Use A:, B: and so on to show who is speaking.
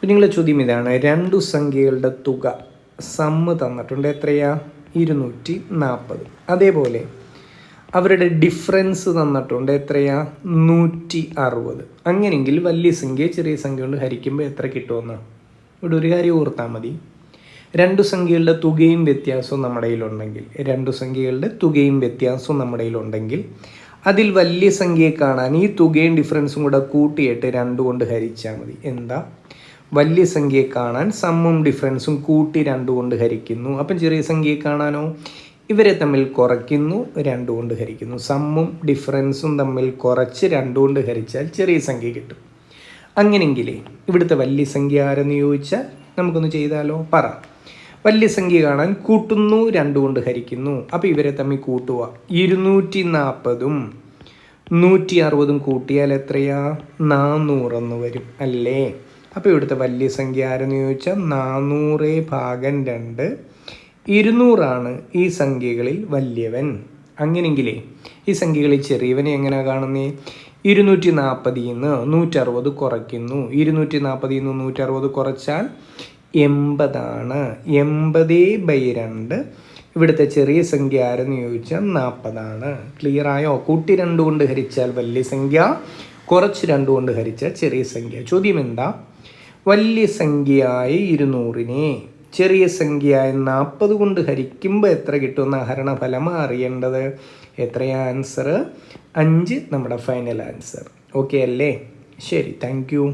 A: കുഞ്ഞുങ്ങളെ ചോദ്യം ഇതാണ്, രണ്ടു സംഖ്യകളുടെ തുക സമ്മ് തന്നിട്ടുണ്ട്. എത്രയാ? 240. അതേപോലെ അവരുടെ ഡിഫറൻസ് തന്നിട്ടുണ്ട്. എത്രയാ? 160. അങ്ങനെയെങ്കിൽ വലിയ സംഖ്യ ചെറിയ സംഖ്യ കൊണ്ട് ഹരിക്കുമ്പോൾ എത്ര കിട്ടുമെന്ന് ഇവിടെ ഒരു കാര്യം ഓർത്താൽ മതി. രണ്ടു സംഖ്യകളുടെ തുകയും വ്യത്യാസവും നമ്മുടെ കയ്യിലുണ്ടെങ്കിൽ അതിൽ വലിയ സംഖ്യയെ കാണാൻ ഈ തുകയും ഡിഫറൻസും കൂടെ കൂട്ടിയിട്ട് 2 കൊണ്ട് ഹരിച്ചാൽ മതി. എന്താ? വലിയ സംഖ്യയെ കാണാൻ സമ്മും ഡിഫറൻസും കൂട്ടി 2 കൊണ്ട് ഹരിക്കുന്നു. അപ്പം ചെറിയ സംഖ്യയെ കാണാനോ? ഇവരെ തമ്മിൽ കുറയ്ക്കുന്നു, 2 കൊണ്ട് ഹരിക്കുന്നു. സമ്മും ഡിഫറൻസും തമ്മിൽ കുറച്ച് 2 കൊണ്ട് ഹരിച്ചാൽ ചെറിയ സംഖ്യ കിട്ടും. അങ്ങനെയെങ്കിലേ ഇവിടുത്തെ വലിയ സംഖ്യ ആരെന്ന് ചോദിച്ചാൽ നമുക്കൊന്ന് ചെയ്താലോ? പറ. വലിയ സംഖ്യ കാണാൻ കൂട്ടുന്നു, 2 കൊണ്ട് ഹരിക്കുന്നു. അപ്പോൾ ഇവരെ തമ്മിൽ കൂട്ടുക. 240ഉം 160ഉം കൂട്ടിയാൽ എത്രയാ? 400 എന്ന് വരും അല്ലേ? അപ്പോൾ ഇവിടുത്തെ വലിയ സംഖ്യ ആരെന്ന് ചോദിച്ചാൽ 400/2. 200 ഈ സംഖ്യകളിൽ വലിയവൻ. അങ്ങനെയെങ്കിലേ ഈ സംഖ്യകളിൽ ചെറിയവനെ എങ്ങനെയാണ് കാണുന്നത്? 240 160 കുറയ്ക്കുന്നു. 240 160 കുറച്ചാൽ 80. 80/2. ഇവിടുത്തെ ചെറിയ സംഖ്യ ആരെന്ന് ചോദിച്ചാൽ 40. ക്ലിയർ ആയോ? കൂട്ടി 2 കൊണ്ട് ഹരിച്ചാൽ വലിയ സംഖ്യ, കുറച്ച് 2 കൊണ്ട് ഹരിച്ചാൽ ചെറിയ സംഖ്യ. ചോദ്യം എന്താ? വലിയ സംഖ്യയായ 200നെ ചെറിയ സംഖ്യയായ 40 കൊണ്ട് ഹരിക്കുമ്പോൾ എത്ര കിട്ടുമെന്ന ഹരണഫലം അറിയേണ്ടത്. എത്രയാ ആൻസർ? 5 നമ്മുടെ ഫൈനൽ ആൻസർ. ഓക്കെ അല്ലേ? ശരി, താങ്ക് യു.